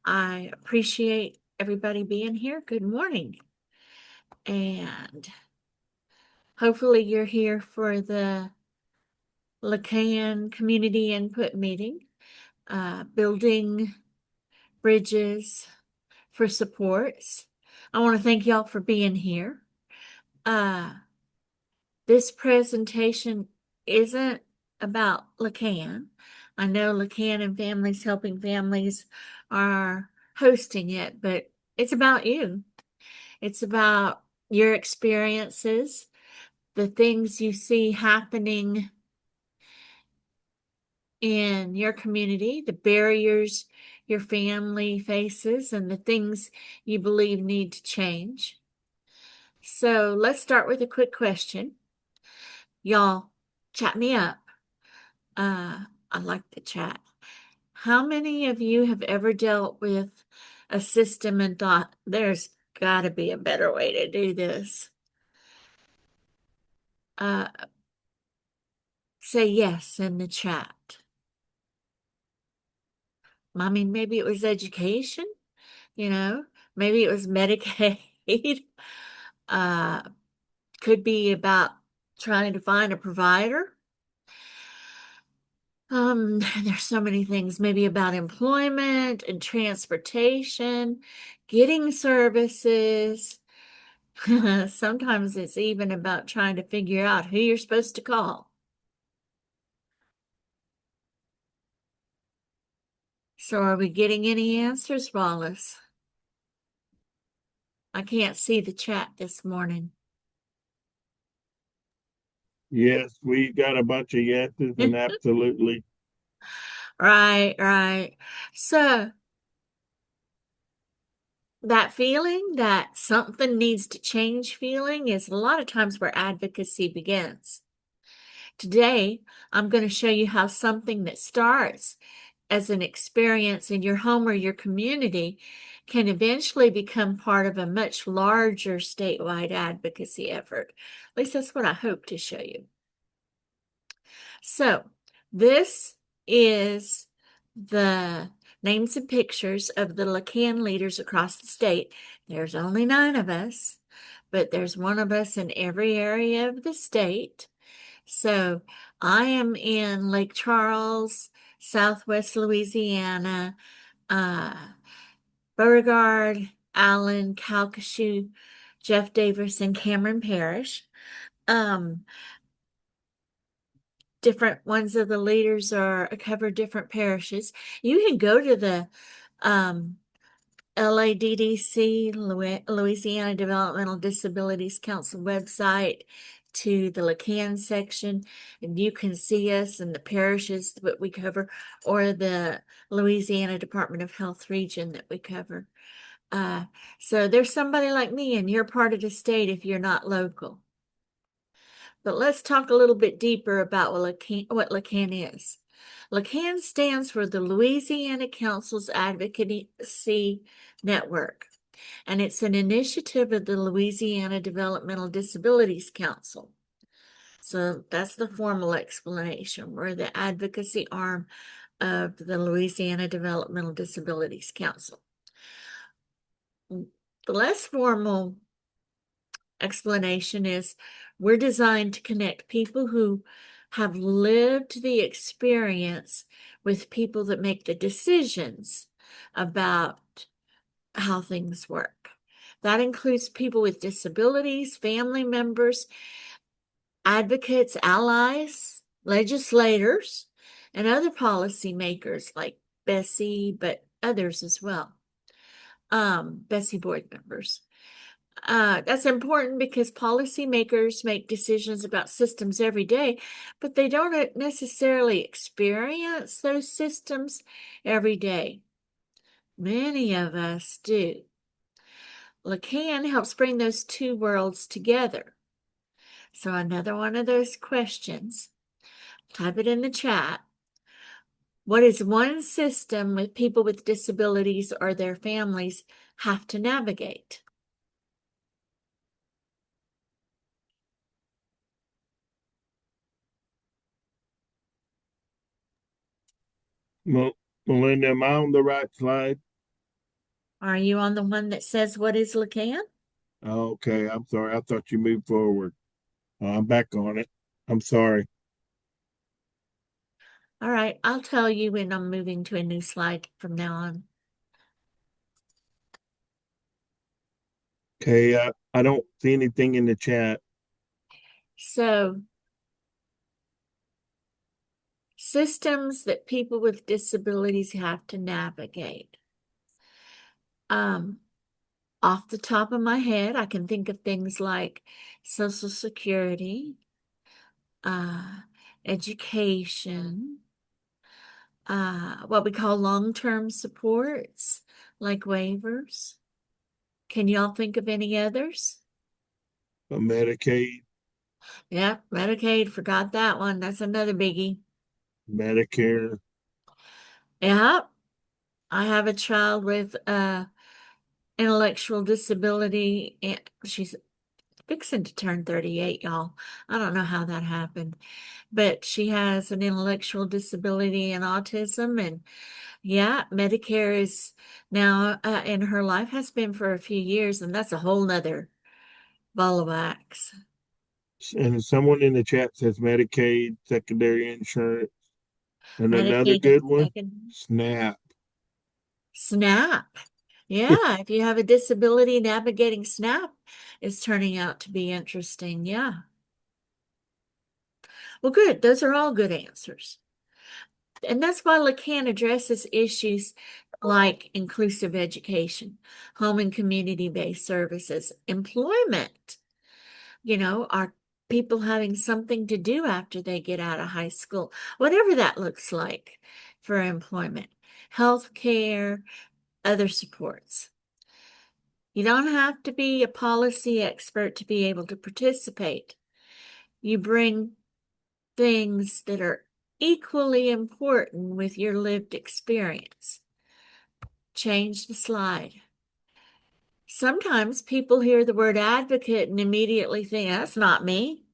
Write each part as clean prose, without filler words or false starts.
I appreciate everybody being here. Good morning. And hopefully you're here for the LaCAN Community Input Meeting, building bridges for supports. I want to thank y'all for being here. This presentation isn't about LaCAN. I know LaCAN and Families Helping Families are hosting it, but it's about you. It's about your experiences, the things you see happening in your community, the barriers your family faces, and the things you believe need to change. So let's start with a quick question. Y'all, chat me up. I like the chat. How many of you have ever dealt with a system and thought, there's got to be a better way to do this? Uh, say yes in the chat. I mean, maybe it was education, maybe it was Medicaid. uh, could be about trying to find a provider. There's so many things, maybe about employment and transportation, getting services. Sometimes it's even about trying to figure out who you're supposed to call. So are we getting any answers, Wallace? I can't see the chat this morning. Yes, we got a bunch of yeses and absolutely. Right. So that feeling that something needs to change feeling is a lot of times where advocacy begins. Today, I'm going to show you how something that starts as an experience in your home or your community can eventually become part of a much larger statewide advocacy effort. At least that's what I hope to show you. So this is the names and pictures of the LaCAN leaders across the state. There's only 9 of us, but there's one of us in every area of the state. So I am in Lake Charles, Southwest Louisiana, Beauregard, Allen, Calcasieu, Jeff Davis, and Cameron Parish. Different ones of the leaders are cover different parishes. You can go to the LADDC, Louisiana Developmental Disabilities Council website, to the LaCAN section, and you can see us and the parishes that we cover, or the Louisiana Department of Health region that we cover. So there's somebody like me in your part of the state if you're not local. But let's talk a little bit deeper about what LaCAN is. LaCAN stands for the Louisiana Council's Advocacy Network, and it's an initiative of the Louisiana Developmental Disabilities Council. So that's the formal explanation. We're the advocacy arm of the Louisiana Developmental Disabilities Council. The less formal explanation is we're designed to connect people who have lived the experience with people that make the decisions about how things work. That includes people with disabilities, family members, advocates, allies, legislators, and other policymakers like Bessie, but others as well. Bessie board members. That's important because policymakers make decisions about systems every day, but they don't necessarily experience those systems every day. Many of us do. LaCAN helps bring those two worlds together. So another one of those questions, type it in the chat. What is one system with people with disabilities or their families have to navigate? Melinda, am I on the right slide? Are you on the one that says what is LaCAN? Okay, I'm sorry. I thought you moved forward. I'm back on it. I'm sorry. All right, I'll tell you when I'm moving to a new slide from now on. Okay, I don't see anything in the chat. So, systems that people with disabilities have to navigate. Um, Off the top of my head, I can think of things like Social Security, uh, education, what we call long-term supports, like waivers. Can y'all think of any others? Medicaid, Yep, Medicaid, forgot that one. That's another biggie. Medicare, Yep, I have a child with intellectual disability, and she's fixing to turn 38, y'all. I don't know how that happened, but she has an intellectual disability and autism, and yeah, Medicare is now in her life, has been for a few years, and that's a whole nother ball of wax. and someone in the chat says Medicaid, secondary insurance, and another Medicaid and good one, second SNAP. SNAP. Yeah, if you have a disability, navigating SNAP is turning out to be interesting. Yeah. Well, good. Those are all good answers. And that's why LaCAN addresses issues like inclusive education, home and community-based services, employment. Are people having something to do after they get out of high school, whatever that looks like for employment, health care, other supports. You don't have to be a policy expert to be able to participate. You bring things that are equally important with your lived experience. Change the slide. Sometimes people hear the word advocate and immediately think, that's not me.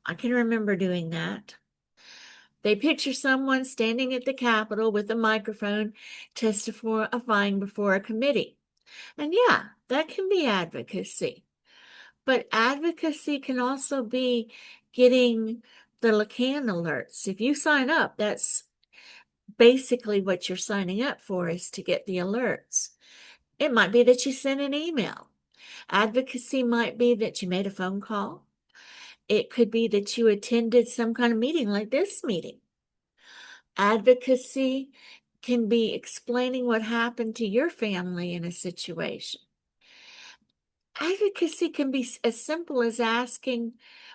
I can remember doing that. They picture someone standing at the Capitol with a microphone testifying before a committee. And yeah, that can be advocacy. But advocacy can also be getting the LaCAN alerts. If you sign up, that's basically what you're signing up for, is to get the alerts. It might be that you sent an email. Advocacy might be that you made a phone call. It could be that you attended some kind of meeting like this meeting. Advocacy can be explaining what happened to your family in a situation. Advocacy can be as simple as asking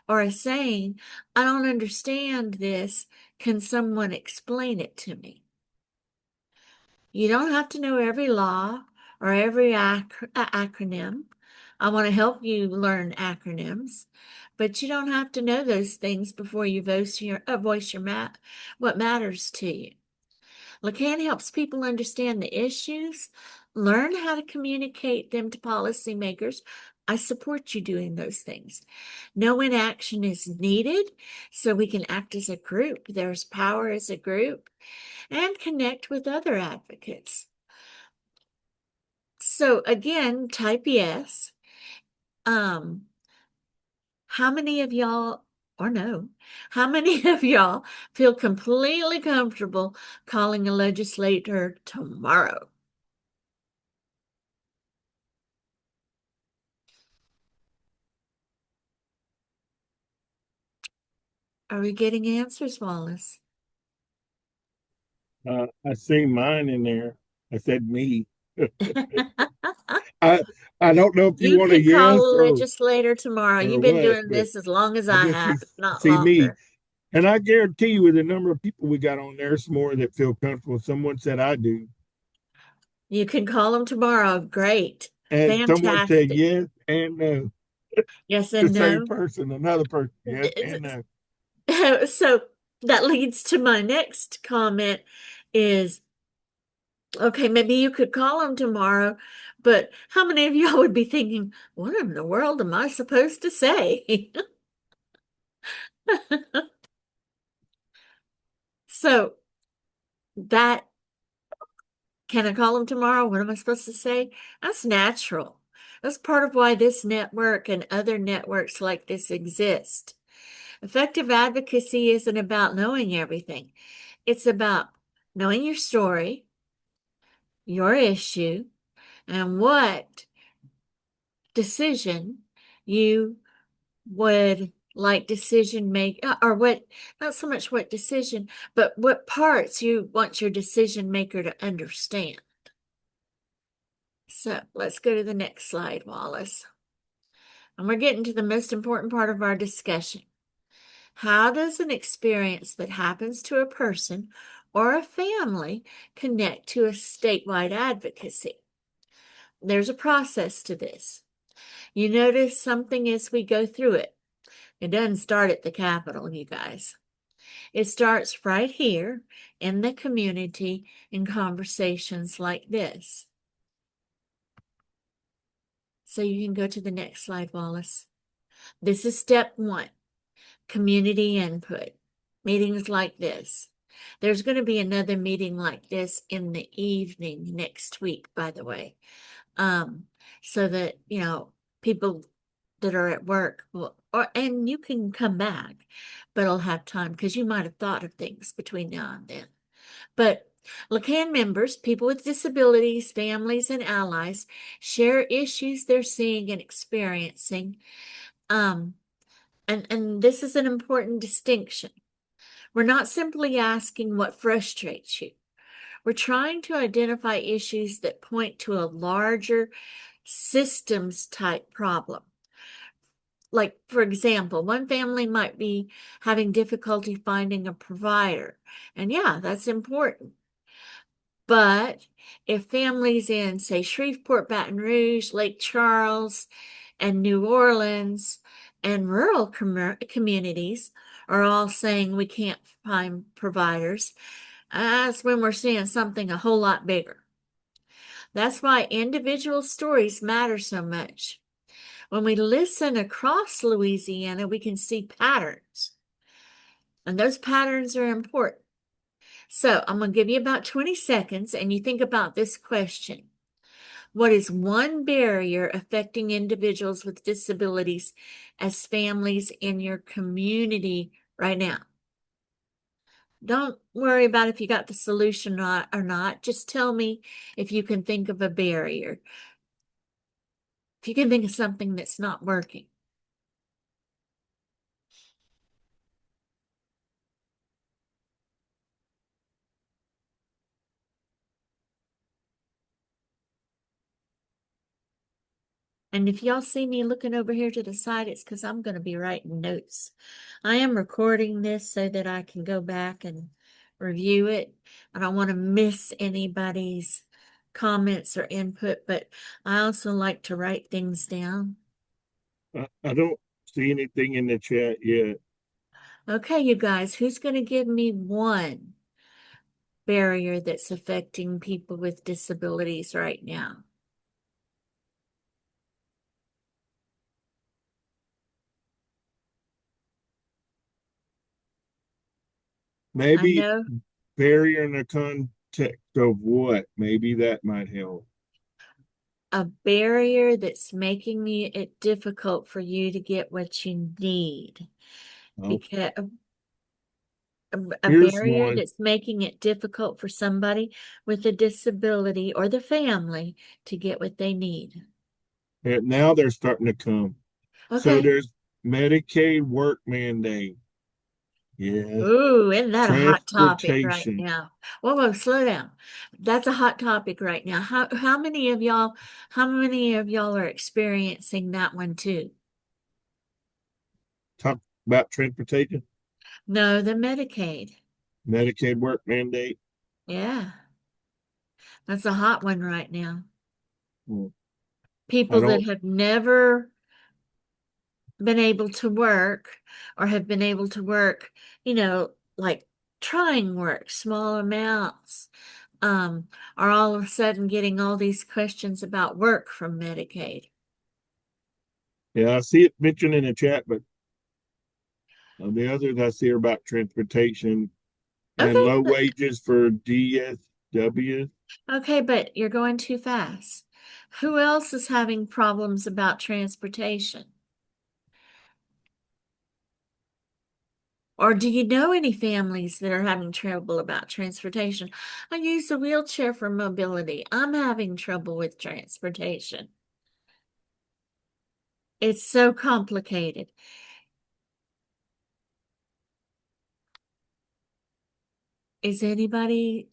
or as saying, I don't understand this. Can someone explain it to me? You don't have to know every law or every acronym. I want to help you learn acronyms, but you don't have to know those things before you what matters to you. LaCAN helps people understand the issues, learn how to communicate them to policymakers. I support you doing those things. Know when action is needed so we can act as a group. There's power as a group, and connect with other advocates. So again, type yes. Um, how many of y'all, or no, how many of y'all feel completely comfortable calling a legislator tomorrow? Are we getting answers, Wallace? I see mine in there. I said me. I I don't know if you You want a could call yes a legislator tomorrow. or You've been what, doing but this as long as I I just have, if not see me. longer. And I guarantee you, with the number of people we got on there, it's more that feel comfortable. Someone said I do. You can call them tomorrow. Great. And someone said Fantastic. yes and no. Yes The and same no. person, another person, yes and no. So that leads to my next comment is, okay, maybe you could call them tomorrow, but how many of y'all would be thinking, what in the world am I supposed to say? So that Can I call them tomorrow? What am I supposed to say? That's natural. That's part of why this network and other networks like this exist. Effective advocacy isn't about knowing everything. It's about knowing your story, your issue, and what decision you would like decision make or what not so much what decision, but what parts you want your decision maker to understand. So let's go to the next slide, Wallace. And we're getting to the most important part of our discussion. How does an experience that happens to a person or a family connect to a statewide advocacy? There's a process to this. You notice something as we go through it. It doesn't start at the Capitol, you guys. It starts right here in the community in conversations like this. So you can go to the next slide, Wallace. This is step one, community input. Meetings like this. There's going to be another meeting like this in the evening next week, by the way. So that, people that are at work will, and you can come back, but it'll have time because you might have thought of things between now and then. But LaCAN members, people with disabilities, families, and allies share issues they're seeing and experiencing. And this is an important distinction. We're not simply asking what frustrates you. We're trying to identify issues that point to a larger systems type problem. Like, for example, one family might be having difficulty finding a provider. And yeah, that's important. But if families in, say, Shreveport, Baton Rouge, Lake Charles, and New Orleans, and rural communities are all saying we can't find providers, that's when we're seeing something a whole lot bigger. That's why individual stories matter so much. When we listen across Louisiana, we can see patterns, and those patterns are important. So I'm going to give you about 20 seconds, and you think about this question. What is one barrier affecting individuals with disabilities as families in your community right now? Don't worry about if you got the solution or not. Just tell me if you can think of a barrier. If you can think of something that's not working. And if y'all see me looking over here to the side, it's because I'm going to be writing notes. I am recording this so that I can go back and review it. I don't want to miss anybody's comments or input, but I also like to write things down. I don't see anything in the chat yet. Okay, you guys, who's going to give me one barrier that's affecting people with disabilities right now? I Maybe know barrier in the context of what? Maybe that might help. a barrier that's making it difficult for you to get what you need. Oh, Because a here's barrier one. that's making it difficult for somebody with a disability or the family to get what they need. And now they're starting to come. So Okay. there's Medicaid work mandate. Yeah. Ooh, isn't that a hot topic right Transportation. now? Whoa, slow down. That's a hot topic right now. How many of y'all are experiencing that one too? Talk about transportation. No, the Medicaid. Medicaid work mandate. Yeah, that's a hot one right now. Well, I People that don't, have never been able to work or have been able to work, like trying work, small amounts, are all of a sudden getting all these questions about work from Medicaid. yeah, I see it mentioned in the chat, but the others I see are about transportation and Okay, low wages for DSWs. Okay, but you're going too fast. Who else is having problems about transportation? Or do you know any families that are having trouble about transportation? I use a wheelchair for mobility. I'm having trouble with transportation. It's so complicated. Does anybody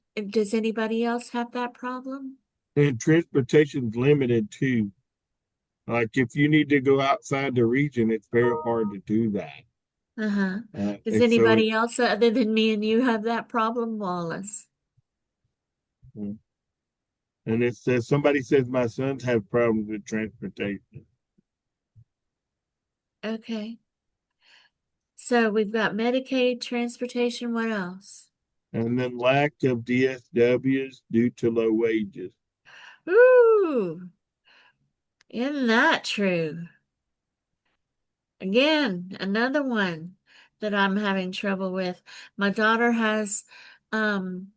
else have that problem? And transportation's limited too. Like if you need to go outside the region, it's very hard to do that. Uh-huh. Does And so it, anybody else other than me and you have that problem, Wallace? and it says somebody says my sons have problems with transportation. Okay. So we've got Medicaid, transportation, what else? And then lack of DSWs due to low wages. Ooh, isn't that true? Again, another one that I'm having trouble with. My daughter has um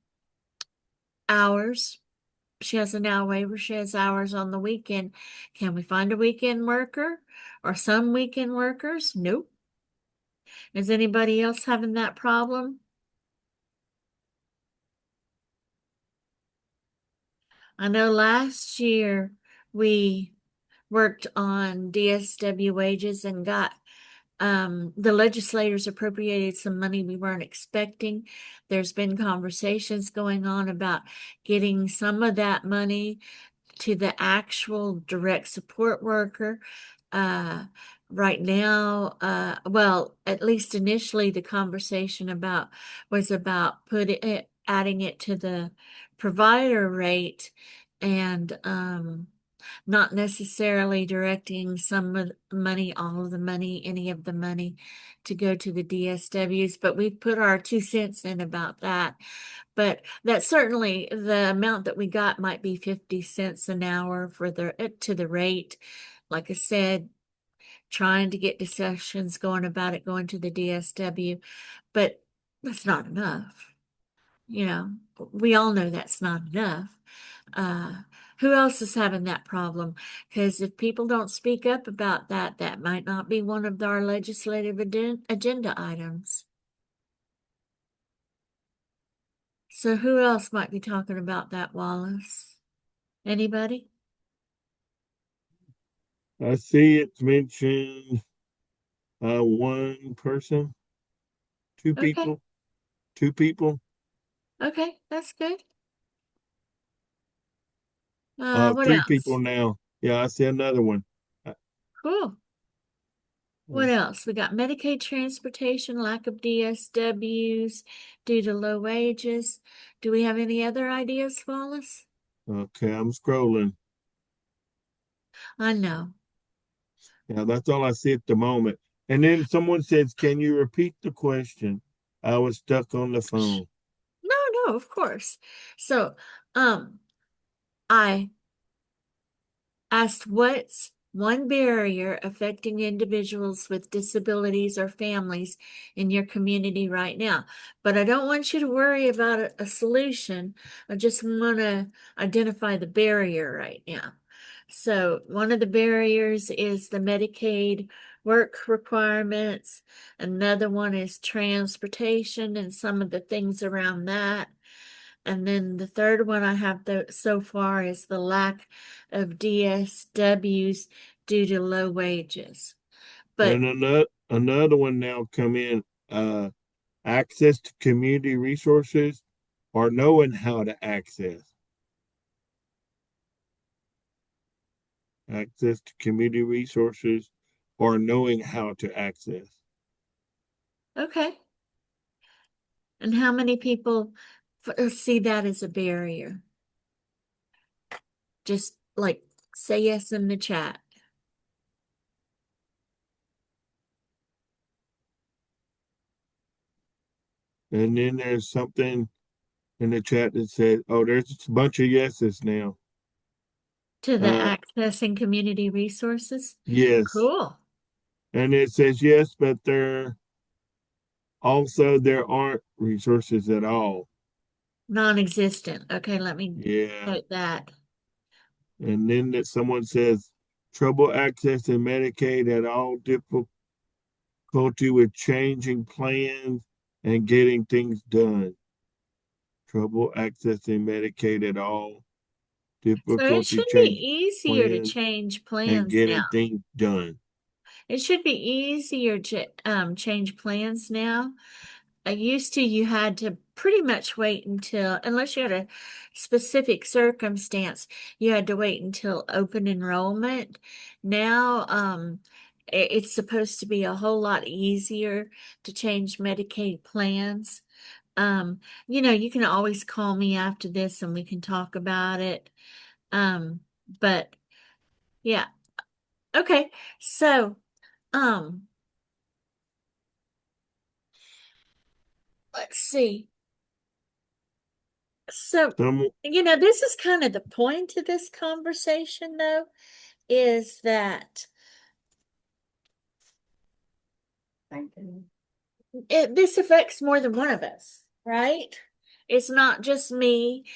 hours. She has an hour waiver. She has hours on the weekend. Can we find a weekend worker or some weekend workers? Nope. Is anybody else having that problem? I know last year we worked on DSW wages and got the legislators appropriated some money we weren't expecting. There's been conversations going on about getting some of that money to the actual direct support worker. Uh, right now, well, at least initially, the conversation about was about adding it to the provider rate and not necessarily directing some of the money, all of the money, any of the money to go to the DSWs, but we've put our 2 cents in about that. But that certainly the amount that we got might be 50 cents an hour for to the rate. Like I said, trying to get discussions going about it going to the DSW, but that's not enough. You know, we all know that's not enough. Uh, who else is having that problem? Because if people don't speak up about that, that might not be one of our legislative agenda items. So who else might be talking about that, Wallace? Anybody? I see it's mentioned one person, two Okay, people, two people, okay, that's good. What three people else? now. Yeah, I see another one. Uh, Cool. uh, What else? We got Medicaid transportation, lack of DSWs due to low wages. Do we have any other ideas, Wallace? okay, I'm scrolling. I know. Yeah, that's all I see at the moment. And then someone says, "Can you repeat the question?" I was stuck on the phone. No, no, of course. So, um, I asked what's one barrier affecting individuals with disabilities or families in your community right now. But I don't want you to worry about a solution. I just want to identify the barrier right now. So, one of the barriers is the Medicaid work requirements. Another one is transportation and some of the things around that. And then the third one I have so far is the lack of DSWs due to low wages. And But another one now come in. Access to community resources or knowing how to access to community resources or knowing how to access. okay. And how many people see that as a barrier? Just like say yes in the chat. And then there's something in the chat that says, "Oh, there's a bunch of yeses now." To the Uh, accessing community resources. yes, Cool. and it says yes, but there aren't resources at all. Non-existent. Okay, let me Yeah. note that. And then that someone says trouble accessing Medicaid at all, difficulty with changing plans and getting things done. Trouble accessing Medicaid at all, So it difficulty should be changing easier to plans change and plans now. getting things done. It should be easier to change plans now. I used to, you had to pretty much wait until, unless you had a specific circumstance, you had to wait until open enrollment. Now, it's supposed to be a whole lot easier to change Medicaid plans. Um, you can always call me after this and we can talk about it. Um, but yeah, okay. So, um, let's see. So, Some this is kind of the point of this conversation, though, is that this affects more than one of us, right? It's not just me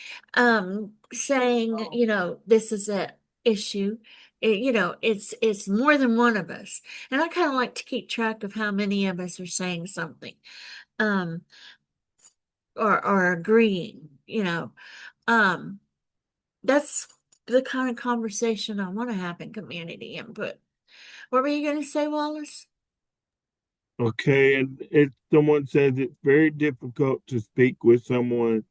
saying, this is a issue. It's more than one of us. And I kind of like to keep track of how many of us are saying something um or agreeing, Um that's the kind of conversation I want to have in community input. What were you going to say, Wallace? okay, and if someone says it's very difficult to speak with someone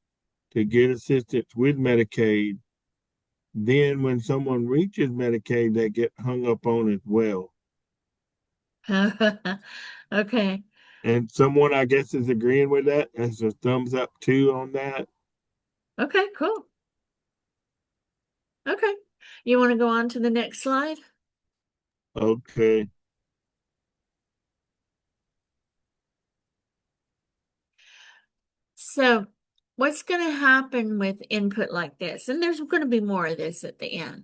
to get assistance with Medicaid, then when someone reaches Medicaid, they get hung up on as well. Okay. And someone, I guess, is agreeing with that. That's a thumbs up too on that. Okay, cool. Okay. You want to go on to the next slide? Okay. So, what's going to happen with input like this? And there's going to be more of this at the end.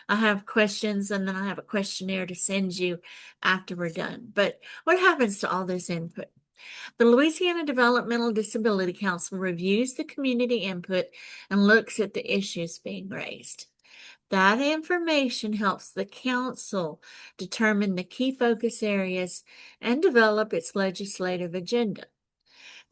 I have questions and then I have a questionnaire to send you after we're done. But what happens to all this input? The Louisiana Developmental Disability Council reviews the community input and looks at the issues being raised. That information helps the council determine the key focus areas and develop its legislative agenda.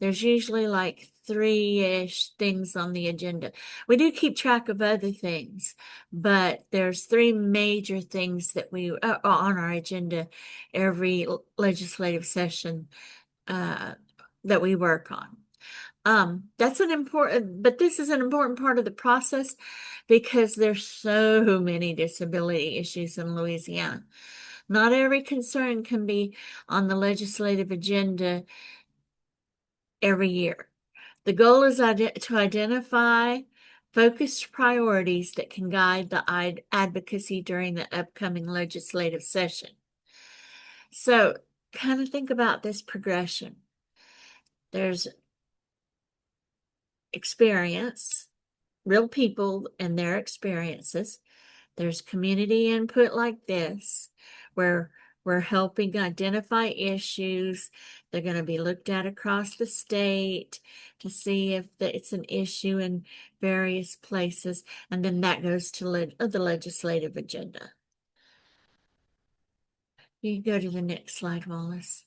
There's usually like three-ish things on the agenda. We do keep track of other things, but there's three major things that we are on our agenda every legislative session that we work on. That's an important, but this is an important part of the process because there's so many disability issues in Louisiana. Not every concern can be on the legislative agenda every year. The goal is to identify focused priorities that can guide the advocacy during the upcoming legislative session. So, kind of think about this progression. There's experience, real people and their experiences. There's community input like this, where we're helping identify issues. They're going to be looked at across the state to see if it's an issue in various places. And then that goes to the legislative agenda. You can go to the next slide, Wallace.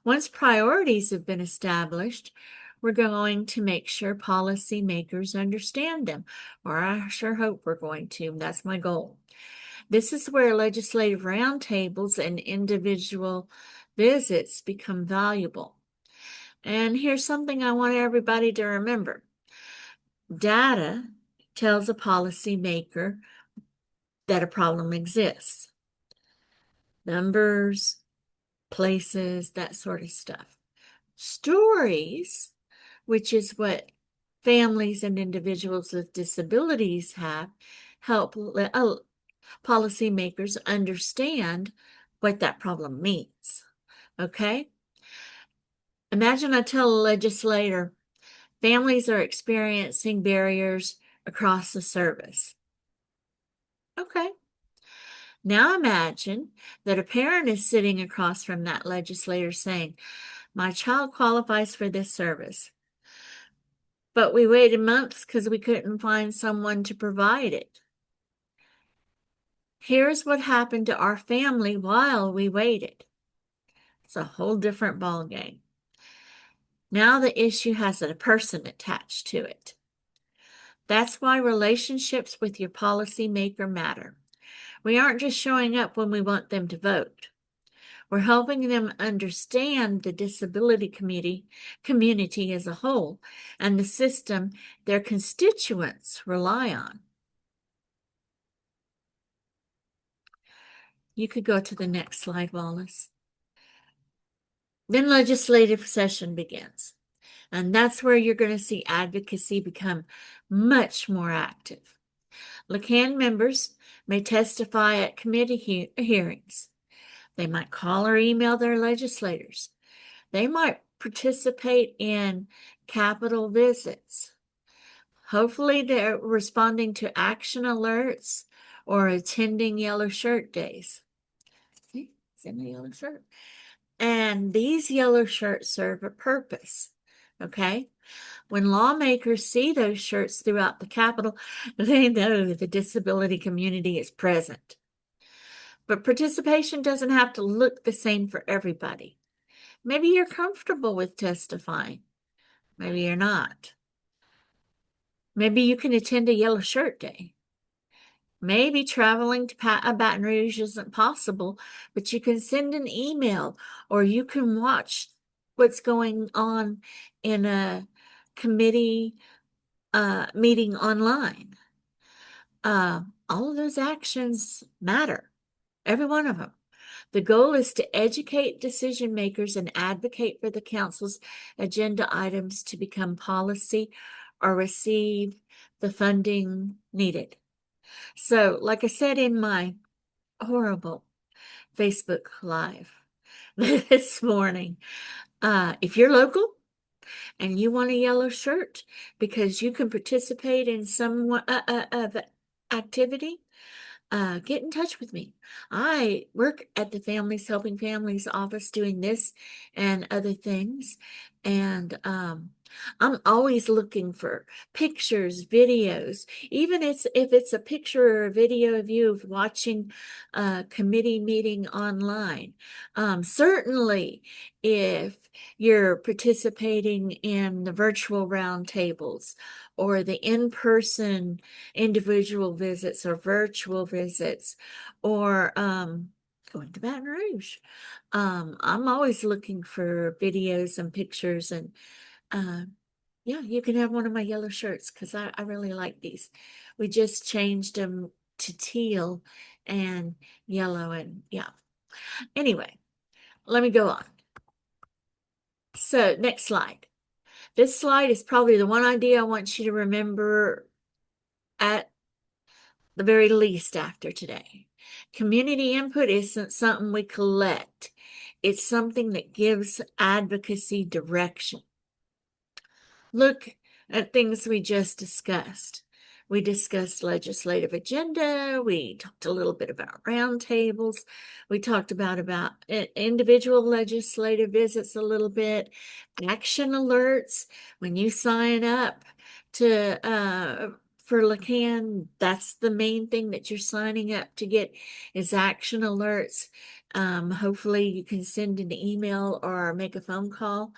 Once priorities have been established, we're going to make sure policymakers understand them, or I sure hope we're going to. That's my goal. This is where legislative roundtables and individual visits become valuable. And here's something I want everybody to remember. Data tells a policymaker that a problem exists. Numbers, places, that sort of stuff. Stories, which is what families and individuals with disabilities have, help policymakers understand what that problem means. Okay? Imagine I tell a legislator, families are experiencing barriers across the service. Okay. Now imagine that a parent is sitting across from that legislator saying, my child qualifies for this service, but we waited months because we couldn't find someone to provide it. Here's what happened to our family while we waited. It's a whole different ballgame. Now the issue has a person attached to it. That's why relationships with your policymaker matter. We aren't just showing up when we want them to vote. We're helping them understand the disability community as a whole and the system their constituents rely on. You could go to the next slide, Wallace. Then legislative session begins. And that's where you're going to see advocacy become much more active. LaCAN members may testify at committee hearings. They might call or email their legislators. They might participate in Capitol visits. Hopefully, they're responding to action alerts or attending yellow shirt days. See, it's in the yellow shirt. And these yellow shirts serve a purpose. Okay? When lawmakers see those shirts throughout the Capitol, they know the disability community is present. But participation doesn't have to look the same for everybody. Maybe you're comfortable with testifying. Maybe you're not. Maybe you can attend a yellow shirt day. Maybe traveling to Baton Rouge isn't possible, but you can send an email or you can watch what's going on in a committee meeting online. All of those actions matter, every one of them. The goal is to educate decision makers and advocate for the council's agenda items to become policy or receive the funding needed. So, like I said in my horrible Facebook Live this morning, if you're local and you want a yellow shirt because you can participate in some activity, get in touch with me. I work at the Families Helping Families office doing this and other things. And I'm always looking for pictures, videos, even if it's a picture or a video of you watching a committee meeting online. Certainly, if you're participating in the virtual roundtables or the in-person individual visits or virtual visits or going to Baton Rouge. I'm always looking for videos and pictures and yeah, you can have one of my yellow shirts because I really like these. We just changed them to teal and yellow and yeah. Anyway, let me go on. So next slide. This slide is probably the one idea I want you to remember at the very least after today. Community input isn't something we collect. It's something that gives advocacy direction. Look at things we just discussed. We discussed legislative agenda. We talked a little bit about roundtables. We talked about individual legislative visits a little bit, action alerts. When you sign up to for LaCAN, that's the main thing that you're signing up to get is action alerts. Hopefully you can send an email or make a phone call.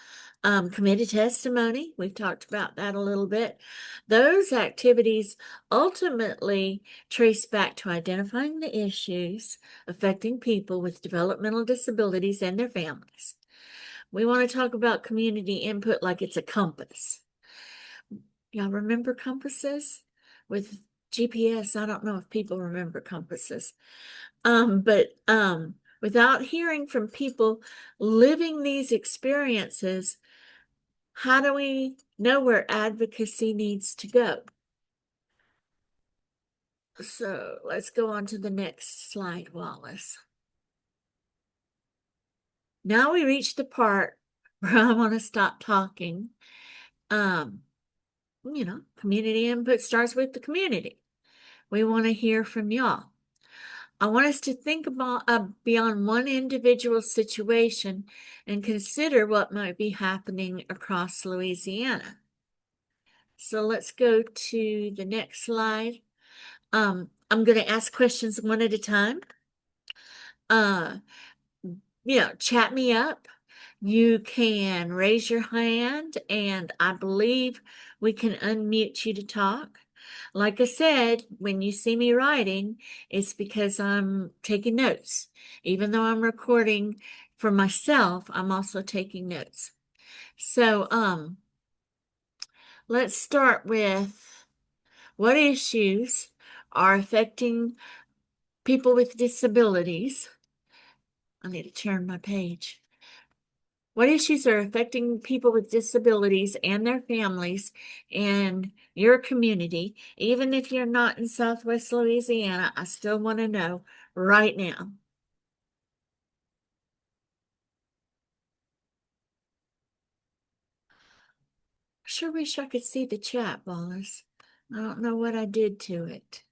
Committed testimony, we've talked about that a little bit. Those activities ultimately trace back to identifying the issues affecting people with developmental disabilities and their families. We want to talk about community input like it's a compass. Y'all remember compasses? With GPS, I don't know if people remember compasses. But without hearing from people living these experiences, how do we know where advocacy needs to go? So let's go on to the next slide, Wallace. Now we reach the part where I want to stop talking. Community input starts with the community. We want to hear from y'all. I want us to think about beyond one individual situation and consider what might be happening across Louisiana. So let's go to the next slide. I'm going to ask questions one at a time. Uh, chat me up. You can raise your hand, and I believe we can unmute you to talk. Like I said, when you see me writing, it's because I'm taking notes. Even though I'm recording for myself, I'm also taking notes. So, let's start with what issues are affecting people with disabilities. I need to turn my page. What issues are affecting people with disabilities and their families in your community? Even if you're not in Southwest Louisiana, I still want to know right now. Sure wish I could see the chat, Wallace. I don't know what I did to it.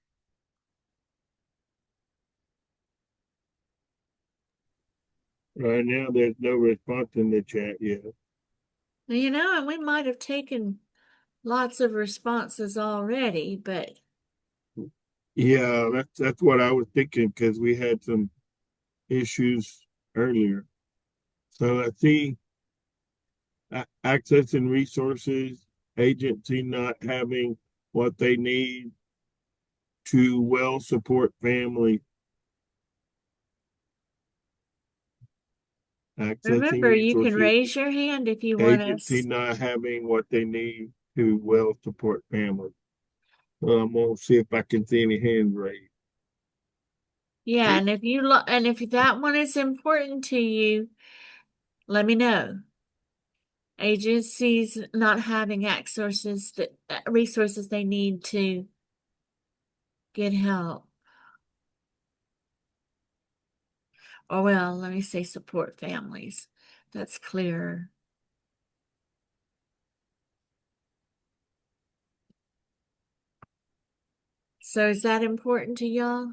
Right now, there's no response in the chat yet. And we might have taken lots of responses already, but Yeah, that's what I was thinking because we had some issues earlier. So I see access and resources, agency not having what they need to well support family, accessing remember, you can resources, raise your hand if you want agency us. not having what they need to well support family. So I'm gonna see if I can see any hands raised. Yeah, and if that one is important to you, let me know. Agencies not having resources they need to get help. Or well, let me say support families. That's clearer. So is that important to y'all?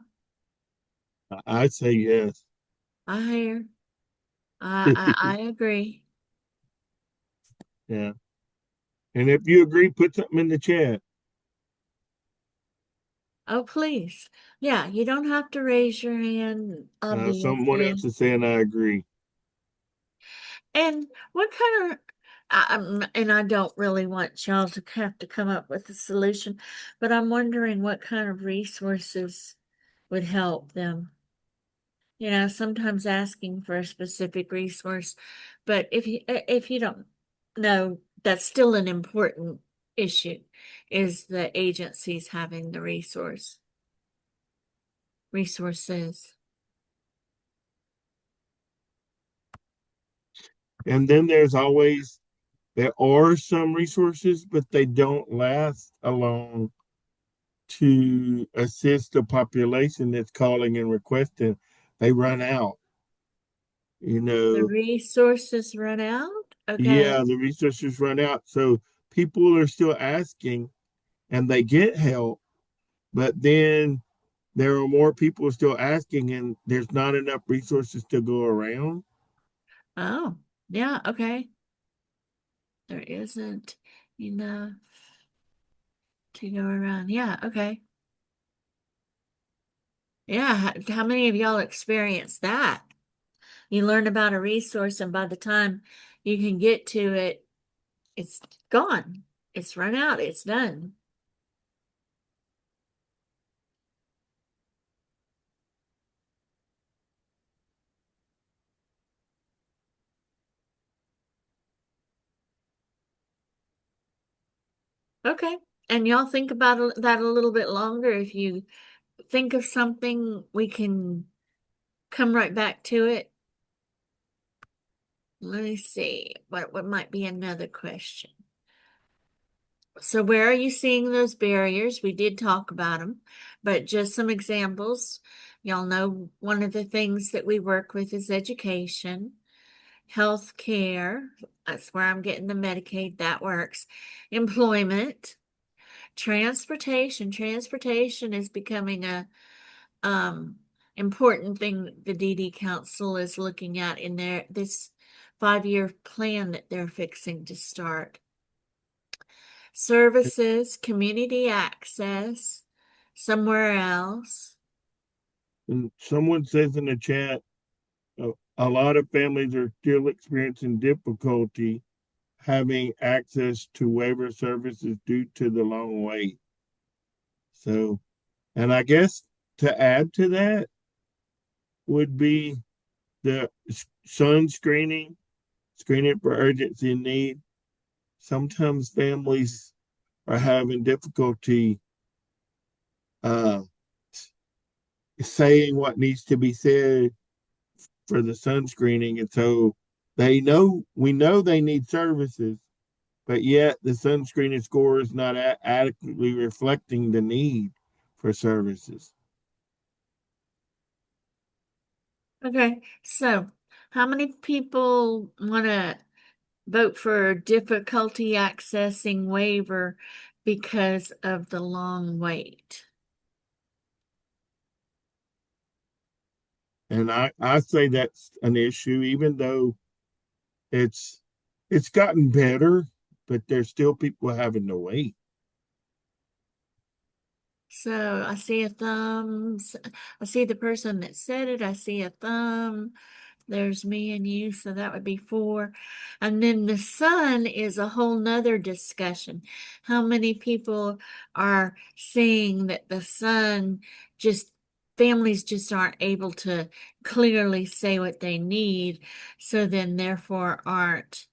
I'd say yes. I hear. I agree. Yeah. And if you agree, put something in the chat. Oh, please. Yeah, you don't have to raise your hand, Someone else obviously. is saying I agree. And what kind of, and I don't really want y'all to have to come up with a solution, but I'm wondering what kind of resources would help them. Sometimes asking for a specific resource, but if you don't know, that's still an important issue, is the agencies having the resources. And then there are some resources, but they don't last alone to assist the population that's calling and requesting. They run out, you The know. resources run out? Okay. Yeah, the resources run out. So people are still asking and they get help, but then there are more people still asking and there's not enough resources to go around. Oh, yeah, okay. There isn't enough to go around. Yeah, okay. Yeah, how many of y'all experienced that? You learn about a resource, and by the time you can get to it, it's gone. It's run out. It's done. Okay. And y'all think about that a little bit longer. If you think of something, we can come right back to it. Let me see what might be another question. So where are you seeing those barriers? We did talk about them, but just some examples. Y'all know one of the things that we work with is education, health care. That's where I'm getting the Medicaid. That works. Employment, transportation. Transportation is becoming a um important thing the DD Council is looking at in this 5-year plan that they're fixing to start. services, community access, somewhere else. And someone says in the chat, a lot of families are still experiencing difficulty having access to waiver services due to the long wait. So, and I guess to add to that would be the sun screening for urgency and need. Sometimes families are having difficulty uh, saying what needs to be said for the sun screening, and so we know they need services, but yet the sun screening score is not adequately reflecting the need for services. Okay, so how many people want to vote for difficulty accessing waiver because of the long wait? And I say that's an issue, even though it's it's gotten better, but there's still people having to wait. So I see a thumbs. I see the person that said it. I see a thumb. There's me and you, so that would be 4. And then the sun is a whole nother discussion. How many people are saying that the sun just, families just aren't able to clearly say what they need, so then therefore aren't,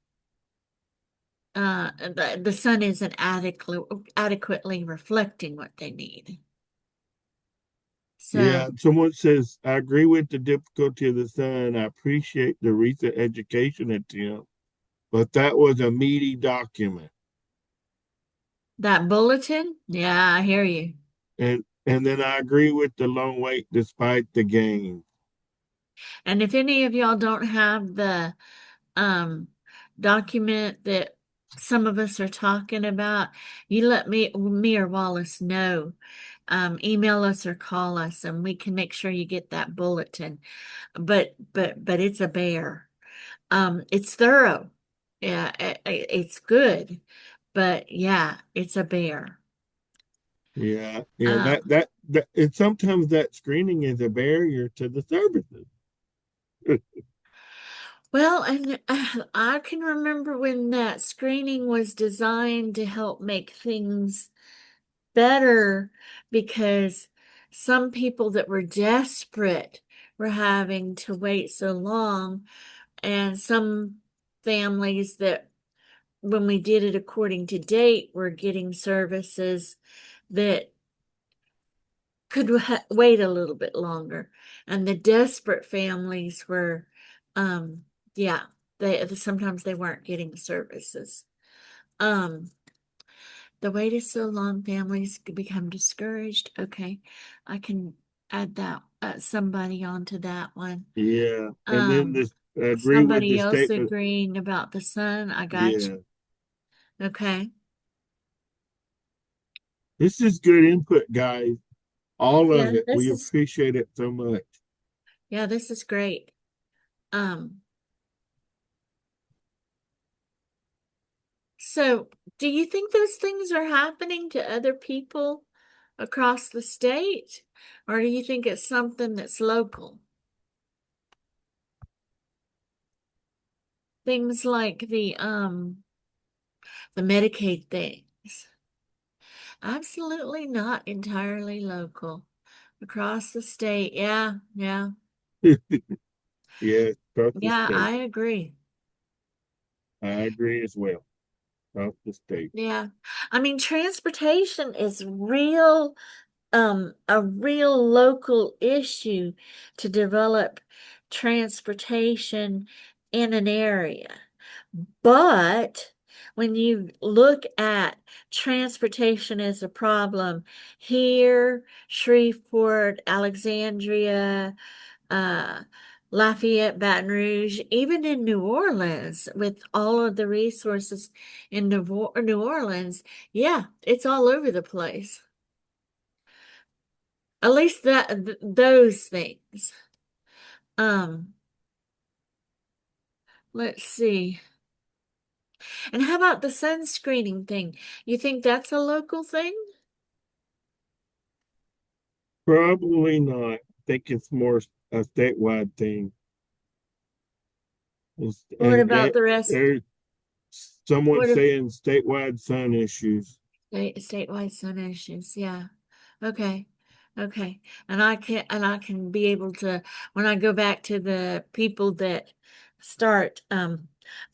the sun isn't adequately reflecting what they need. Yeah, So someone says, I agree with the difficulty of the sun. I appreciate the recent education attempt, but that was a meaty document. that bulletin, yeah, I hear you. And then I agree with the long wait despite the gain. And if any of y'all don't have the um document that some of us are talking about, you let me or Wallace know. Email us or call us and we can make sure you get that bulletin. But it's a bear. It's thorough. Yeah, it's good. But yeah, it's a bear. Yeah, yeah, Uh, that and sometimes that screening is a barrier to the services. well, and I can remember when that screening was designed to help make things better because some people that were desperate were having to wait so long, and some families that, when we did it according to date, were getting services that could wait a little bit longer. And the desperate families were, um, yeah, they sometimes they weren't getting services. Um, the wait is so long, families could become discouraged. Okay, I can add that somebody onto that one. Yeah, and then Um, this agree with somebody the else statement. agreeing about the sun. I got Yeah, you. Okay. this is good input, guys. All of Yeah, it. We appreciate it so much. this is great. Um, so do you think those things are happening to other people across the state? Or do you think it's something that's local? Things like the Medicaid things. Absolutely not entirely local. Across the state. Yeah, yeah. Yeah, across the Yeah, state. I agree. I agree as well. Across the state. Yeah. I mean, transportation is a real local issue to develop transportation in an area. But when you look at transportation as a problem here, Shreveport, Alexandria, uh, Lafayette, Baton Rouge, even in New Orleans, with all of the resources in New Orleans, yeah, it's all over the place. At least those things. Um, let's see. And how about the sunscreening thing? You think that's a local thing? Probably not. I think it's more a statewide thing. What And about the rest? there's someone What if saying statewide sun issues. statewide sun issues? Yeah. Okay. Okay. And I can be able to, when I go back to the people that start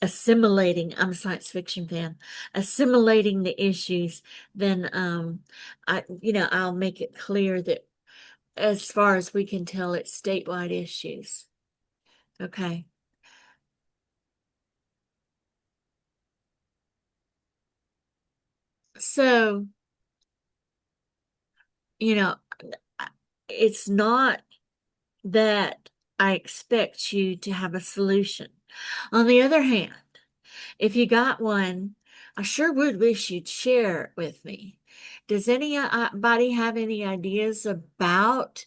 assimilating, I'm a science fiction fan, assimilating the issues, then I'll make it clear that as far as we can tell, it's statewide issues. Okay. So, you know, it's not that I expect you to have a solution. On the other hand, if you got one, I sure would wish you'd share it with me. Does anybody have any ideas about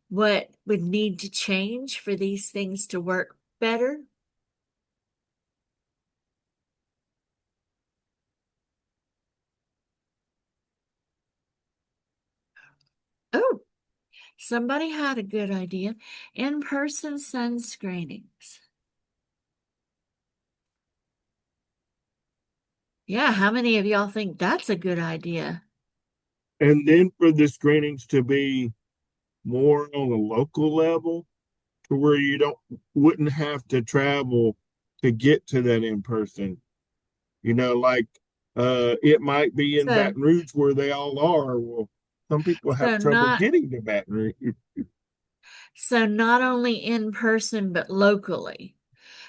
what would need to change for these things to work better? Oh, somebody had a good idea. In-person sun screenings. Yeah, how many of y'all think that's a good idea? And then for the screenings to be more on a local level to where you don't wouldn't have to travel to get to that in person. Like it might be in So, Baton Rouge where they all are. Well, some people so have trouble not getting to Baton Rouge. so not only in person but locally.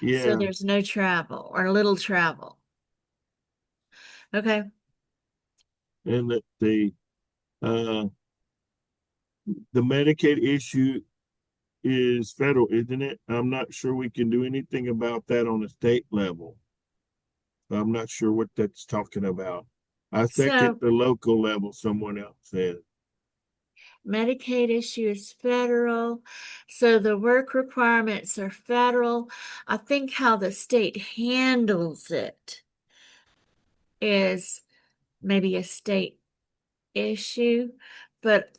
So Yeah, there's no travel or little travel. Okay. and uh the Medicaid issue is federal, isn't it? I'm not sure we can do anything about that on a state level. I'm not sure what that's talking about. I second So the local level, someone else said. Medicaid issue is federal. So the work requirements are federal. I think how the state handles it is maybe a state issue, but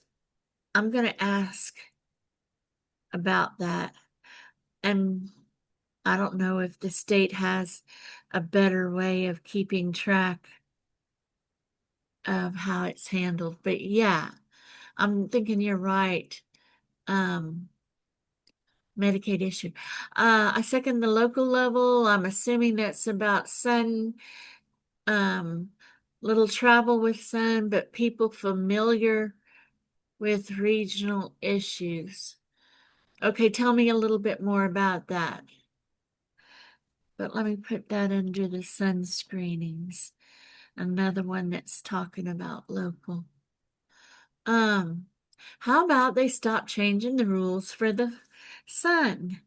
I'm going to ask about that. And I don't know if the state has a better way of keeping track of how it's handled. But yeah, I'm thinking you're right. Um, Medicaid issue. I second the local level. I'm assuming that's about sun, um, little travel with sun, but people familiar with regional issues. Okay, tell me a little bit more about that. But let me put that under the sun screenings. Another one that's talking about local. Um, how about they stop changing the rules for the sun?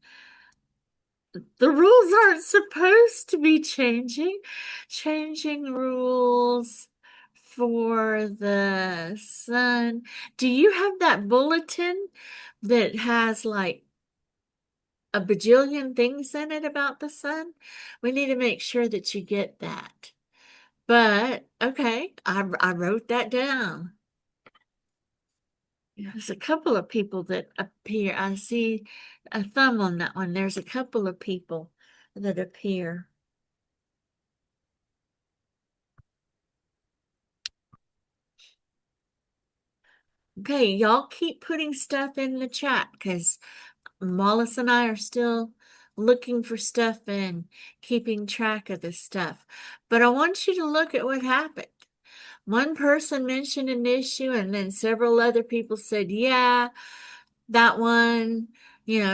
The rules aren't supposed to be changing rules for the sun. Do you have that bulletin that has like a bajillion things in it about the sun? We need to make sure that you get that. But okay, I wrote that down. There's a couple of people that appear. I see a thumb on that one. There's a couple of people that appear. Okay, y'all keep putting stuff in the chat because Wallace and I are still looking for stuff and keeping track of this stuff. But I want you to look at what happened. One person mentioned an issue, and then several other people said, yeah, that one,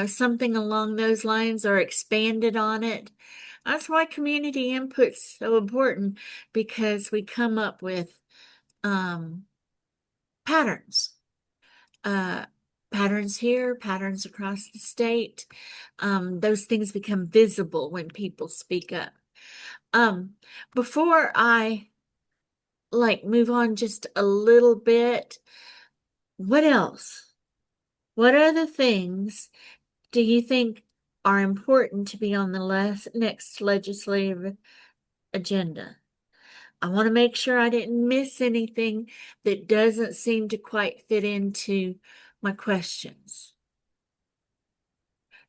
something along those lines, or expanded on it. That's why community input's so important because we come up with um, patterns. uh, Patterns here, patterns across the state. Those things become visible when people speak up. Um, Before I move on just a little bit, what else? What other things do you think are important to be on the next legislative agenda. I want to make sure I didn't miss anything that doesn't seem to quite fit into my questions.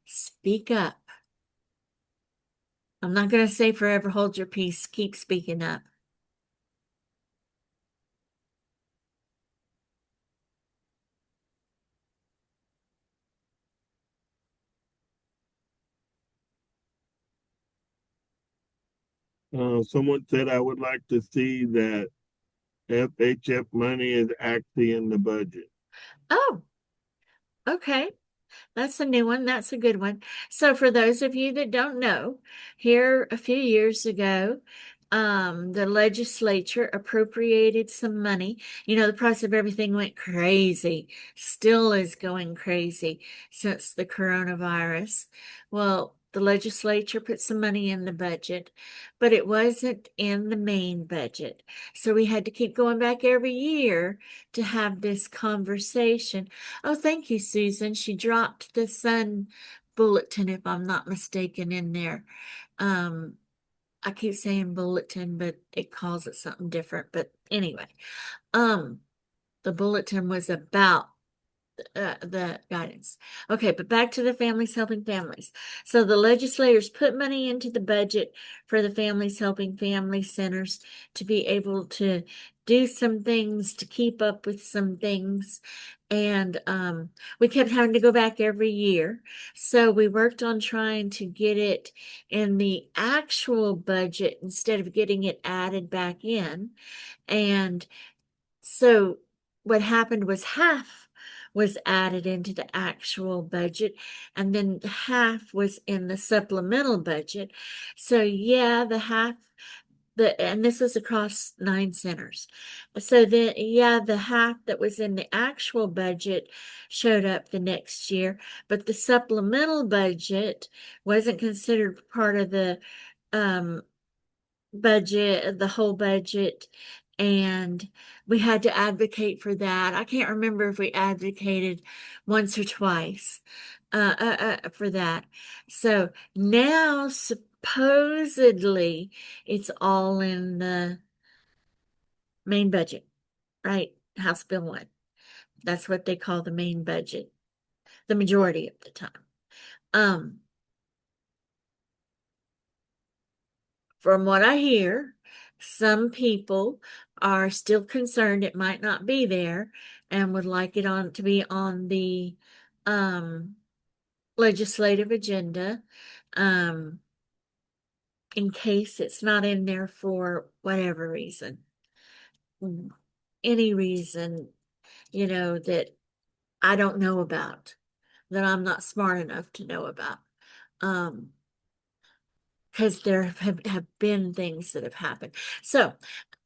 Speak up. I'm not going to say forever hold your peace. Keep speaking up. Someone said I would like to see that FHF money is actually in the budget. Oh, okay. That's a new one. That's a good one. So, for those of you that don't know, here a few years ago, the legislature appropriated some money. You know, the price of everything went crazy, still is going crazy since the coronavirus. Well, the legislature put some money in the budget, but it wasn't in the main budget. So we had to keep going back every year to have this conversation. Oh, thank you, Susan. She dropped the Sun bulletin, if I'm not mistaken, in there. Um, I keep saying bulletin, but it calls it something different. But anyway, um, the bulletin was about the guidance. Okay, but back to the Families Helping Families. So the legislators put money into the budget for the Families Helping Family Centers to be able to do some things, to keep up with some things. And we kept having to go back every year. So we worked on trying to get it in the actual budget instead of getting it added back in. And so what happened was half was added into the actual budget, and then half was in the supplemental budget. So yeah, the half and this is across 9 centers. So then yeah, the half that was in the actual budget showed up the next year, but the supplemental budget wasn't considered part of the um budget, the whole budget, and we had to advocate for that. I can't remember if we advocated once or twice for that. So now supposedly it's all in the main budget, right? House Bill 1. That's what they call the main budget, the majority of the time. Um, From what I hear, some people are still concerned it might not be there and would like it on to be on the um, legislative agenda um, in case it's not in there for whatever reason. Any reason, that I don't know about, that I'm not smart enough to know about. Um, because there have been things that have happened. So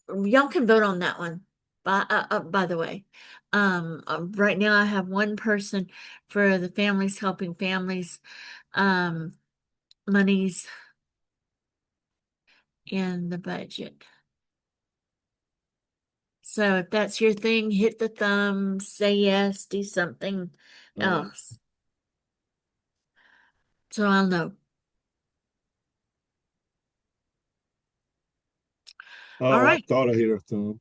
y'all can vote on that one. By the way, right now I have one person for the Families Helping Families monies in the budget. So if that's your thing, hit the thumb, say yes, do something else. So I'll know. All Oh, I right. thought I hit a thumb.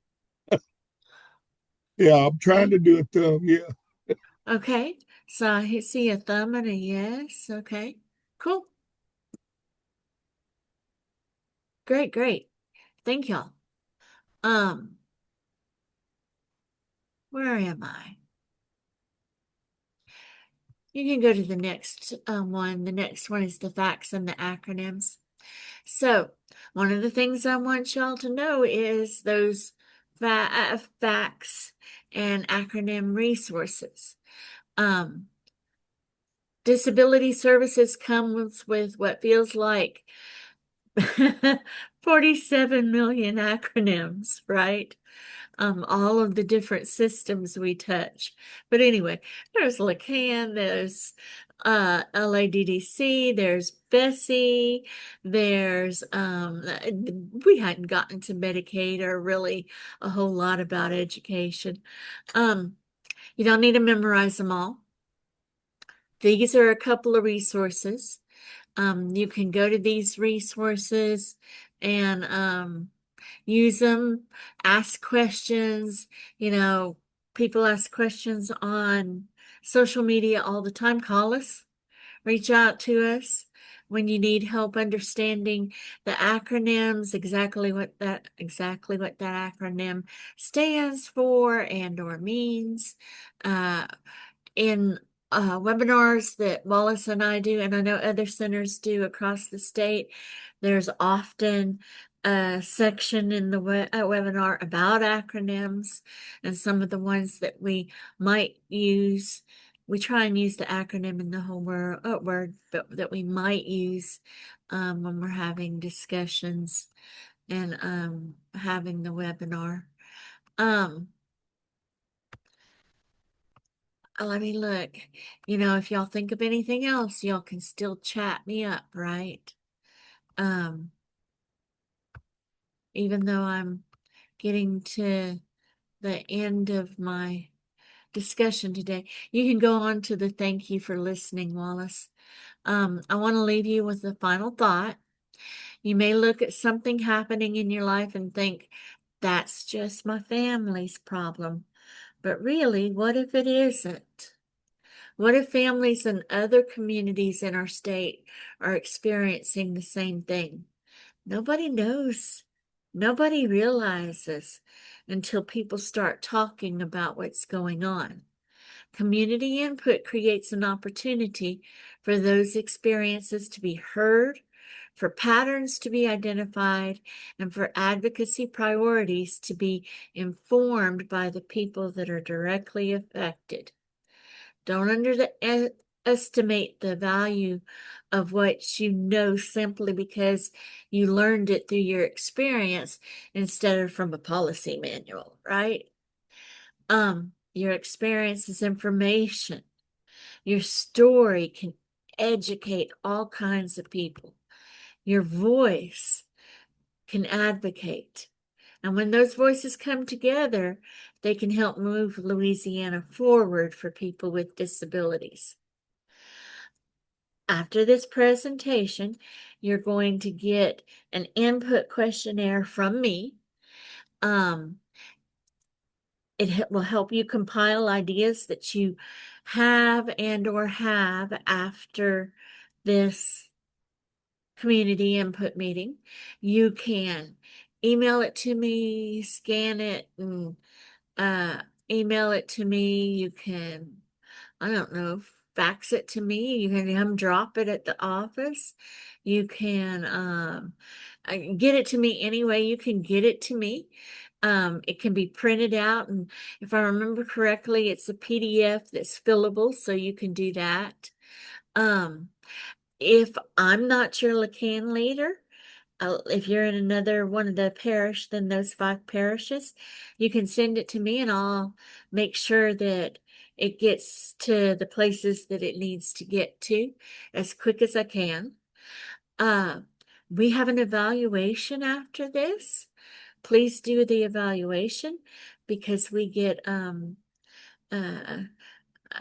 Yeah, I'm trying to do a thumb. Yeah. Okay. So I see a thumb and a yes. Okay. Cool. Great, great. Thank y'all. Um, where am I? You can go to the next one. The next one is the facts and the acronyms. So, one of the things I want y'all to know is those facts and acronym resources. Disability services comes with what feels like 47 million acronyms, right? All of the different systems we touch. But anyway, there's LaCAN, there's LADDC, there's Bessie, there's we hadn't gotten to Medicaid or really a whole lot about education. Um, you don't need to memorize them all. These are a couple of resources. You can go to these resources and use them, ask questions. You know, people ask questions on social media all the time. Call us, reach out to us when you need help understanding the acronyms, exactly what that acronym stands for and or means. In webinars that Wallace and I do, and I know other centers do across the state, there's often a section in the webinar about acronyms, and some of the ones that we might use. We try and use the acronym in the whole word, but that we might use when we're having discussions and having the webinar. Let me look. You know, if y'all think of anything else, y'all can still chat me up, right? Um, Even though I'm getting to the end of my discussion today, you can go on to the thank you for listening, Wallace. I want to leave you with a final thought. You may look at something happening in your life and think, that's just my family's problem. But really, what if it isn't? What if families in other communities in our state are experiencing the same thing? Nobody knows. Nobody realizes until people start talking about what's going on. Community input creates an opportunity for those experiences to be heard, for patterns to be identified, and for advocacy priorities to be informed by the people that are directly affected. Don't underestimate the value of what you know simply because you learned it through your experience instead of from a policy manual, right? Your experience is information. Your story can educate all kinds of people. Your voice can advocate. And when those voices come together, they can help move Louisiana forward for people with disabilities. After this presentation, you're going to get an input questionnaire from me. It will help you compile ideas that you have and or have after this community input meeting. You can email it to me, scan it, and email it to me. You can, I don't know, fax it to me. You can come drop it at the office. You can get it to me any way you can get it to me. It can be printed out, and if I remember correctly, it's a PDF that's fillable, so you can do that. If I'm not your LaCAN leader, if you're in another one of the parish than those 5 parishes, you can send it to me and I'll make sure that it gets to the places that it needs to get to as quick as I can. We have an evaluation after this. Please do the evaluation because we get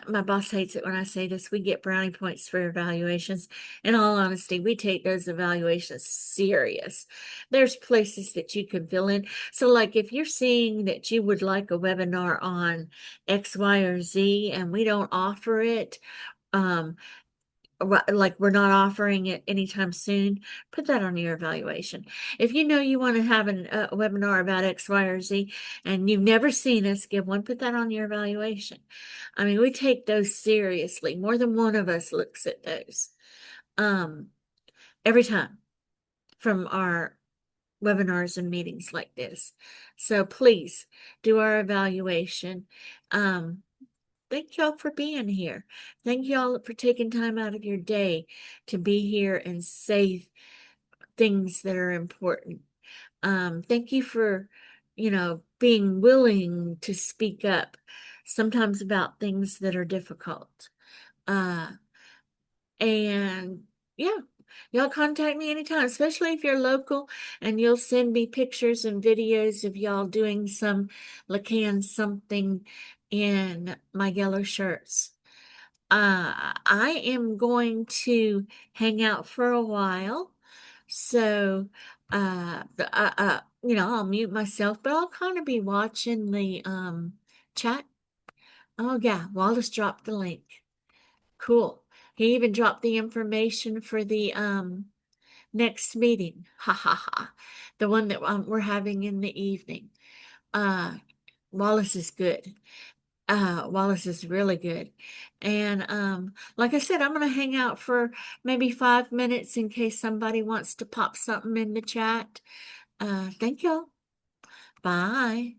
my boss hates it when I say this. We get brownie points for evaluations. In all honesty, we take those evaluations serious. There's places that you can fill in. So like if you're seeing that you would like a webinar on X, Y, or Z, and we don't offer it, like we're not offering it anytime soon, put that on your evaluation. If you know you want to have a webinar about X, Y, or Z, and you've never seen us give one, put that on your evaluation. I mean, we take those seriously. More than one of us looks at those every time from our webinars and meetings like this. So please do our evaluation. Thank y'all for being here. Thank y'all for taking time out of your day to be here and say things that are important. Thank you for, being willing to speak up sometimes about things that are difficult. Uh, and yeah, y'all contact me anytime, especially if you're local, and you'll send me pictures and videos of y'all doing some LaCAN something in my yellow shirts. I am going to hang out for a while. So, I'll mute myself, but I'll kind of be watching the chat. Oh yeah, Wallace dropped the link. Cool. He even dropped the information for the next meeting. Ha ha ha. The one that we're having in the evening. Uh, Wallace is good. Wallace is really good. And like I said, I'm gonna hang out for maybe 5 minutes in case somebody wants to pop something in the chat. Thank y'all. Bye.